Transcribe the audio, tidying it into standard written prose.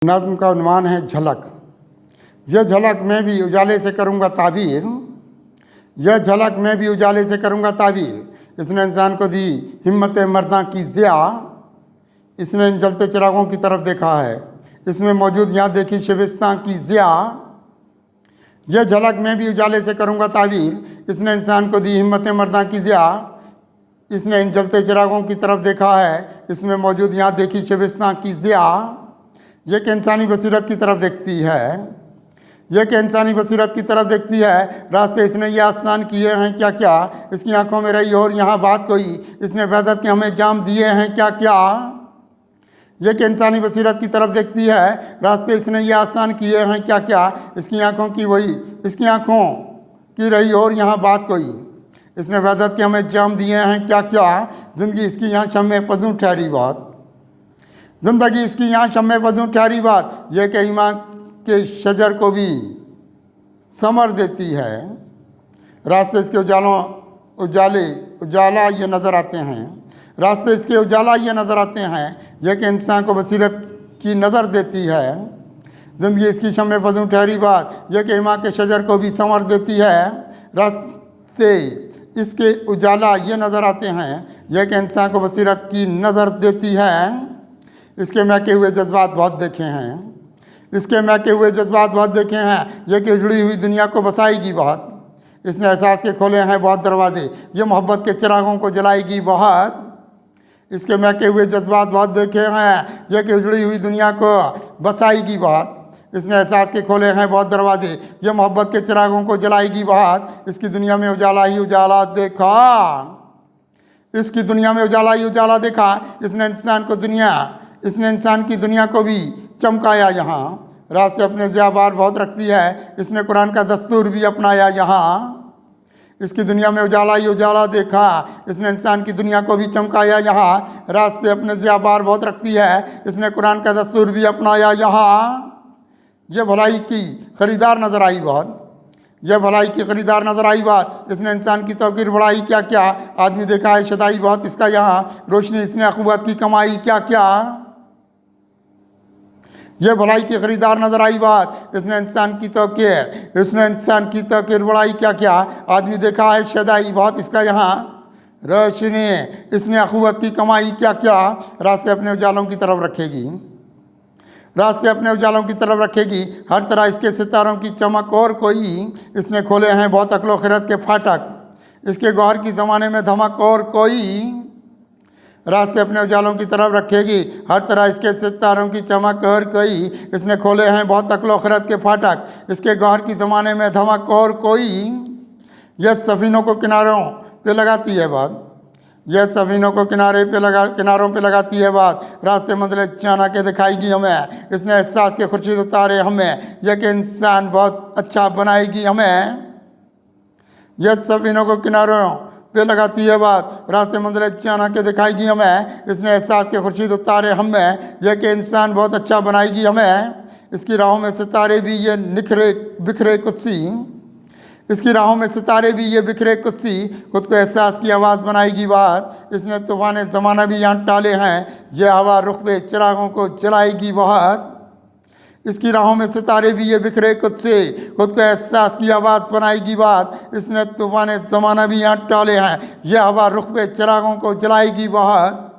नज़्म का उन्वान है झलक। यह झलक मैं भी उजाले से करूँगा ताबीर, यह झलक मैं भी उजाले से करूँगा ताबीर। इसने इंसान को दी हिम्मत मर्दा की ज़िया, इसने इन जलते चिरागों की तरफ देखा है, इसमें मौजूद यहाँ देखी शिबिस्तां की ज़िया। यह झलक मैं भी उजाले से करूँगा ताबीर, इसने इंसान को दी हिम्मत मर्दा की ज़िया। इसने इन जलते चिरागों की तरफ देखा है, इसमें मौजूद यहाँ देखी शिबिस्तां की ज़िया। यह कि इंसानी बसीरत की तरफ देखती है, यह कि इंसानी बसीरत की तरफ देखती है। रास्ते इसने ये आसान किए हैं क्या क्या, इसकी आंखों में रही और यहाँ बात कोई, इसने वहदत के हमें जाम दिए हैं क्या क्या। यह कि इंसानी बसीरत की तरफ देखती है, रास्ते इसने ये आसान किए हैं क्या क्या, इसकी आंखों की वही, इसकी आंखों की रही और यहाँ बात कोई, इसने वहदत के हमें जाम दिए हैं क्या क्या। ज़िंदगी इसकी यहाँ शम्मे फजूं ठहरी बात, ज़िंदगी इसकी यहाँ शम्मे फजूं ठहरी बात। यह कि ईमान के शजर को भी समर देती है, रास्ते इसके उजाला ये नज़र आते हैं, रास्ते इसके उजाला ये नज़र आते हैं। यह कि इंसान को बसीरत की नज़र देती है, ज़िंदगी इसकी शम्मे फजूं ठहरी बात। यह कि ईमान के शजर को भी समर देती है, रास्ते इसके उजाला ये नज़र आते हैं। यह कि इंसान को बसीरत की नज़र देती है। इसके महके हुए जज्बात बहुत देखे हैं, इसके महके हुए जज्बात बहुत देखे हैं। यह कि उजड़ी हुई दुनिया को बसाएगी बहुत, इसने एहसास के खोले हैं बहुत दरवाजे, ये मोहब्बत के चिरागों को जलाएगी बहुत। इसके महके हुए जज्बात बहुत देखे हैं, यह कि उजड़ी हुई दुनिया को बसाएगी बहुत, इसने एहसास के खोले हैं बहुत दरवाजे, ये मोहब्बत के चिरागों को जलाएगी बहुत। इसकी दुनिया में उजाला ही उजाला देखा, इसकी दुनिया में उजाला ही उजाला देखा। इसने इंसान की दुनिया को भी चमकाया यहाँ, रात से अपने ज़ियाबार बहुत रखती है, इसने कुरान का दस्तूर भी अपनाया यहाँ। इसकी दुनिया में उजाला ही उजाला देखा, इसने इंसान की दुनिया को भी चमकाया यहाँ, रात से अपने ज़ियाबार बहुत रखती है, इसने कुरान का दस्तूर भी अपनाया यहाँ। यह भलाई की ख़रीदार नज़र आई बहुत, यह भलाई की ख़रीदार नज़र आई बात। इसने इंसान की तौकीर बढ़ाई क्या क्या, आदमी देखा है शदाई बहुत इसका यहाँ, रोशनी इसने अख़ुवत की कमाई क्या क्या। यह भलाई की ख़रीदार नज़र आई बात, इसने इंसान की तौकीर बढ़ाई क्या क्या, आदमी देखा है शदाई बहुत इसका यहाँ, रोशनी इसने अख़ुवत की कमाई क्या क्या। रास्ते अपने उजालों की तरफ रखेगी, रास्ते अपने उजालों की तरफ रखेगी, हर तरह इसके सितारों की चमक और कोई, इसने खोले हैं बहुत अक्ल व खिरत के फाटक, इसके गौहर की ज़माने में धमक और कोई। रास्ते अपने उजालों की तरफ रखेगी, हर तरह इसके सितारों की चमक और कोई, इसने खोले हैं बहुत अक्ल व खिरत के फाटक, इसके गौहर की ज़माने में धमक और कोई। यह सफ़ीनों को किनारों पे लगाती है बात, यह सफ़ीनों को किनारों पे लगाती है बात, रास्ते मंजिल चाना के दिखाएगी हमें, इसने एहसास के खुर्शीद उतारे हमें, यह कि इंसान बहुत अच्छा बनाएगी हमें। यह सफ़ीनों को किनारों पे लगाती है बात, रास्ते मंजिल चाना के दिखाएगी हमें, इसने एहसास के खुर्शीद उतारे हमें, यह कि इंसान बहुत अच्छा बनाएगी हमें। इसकी राहों में सितारे भी ये बिखरे कुत्सी, इसकी राहों में सितारे भी ये बिखरे कुत्सी, खुद को एहसास की आवाज़ बनाएगी बात। इसने तूफ़ान ज़माना भी यहाँ टाले हैं, यह हवा रुख पे चिरागों को जलाएगी बहुत। इसकी राहों में सितारे भी ये बिखरे कुत्सी, खुद को एहसास की आवाज़ बनाएगी बात। इसने तूफ़ान ज़माना भी यहाँ टाले हैं, यह हवा रुख पे चिरागों को जलाएगी बहुत।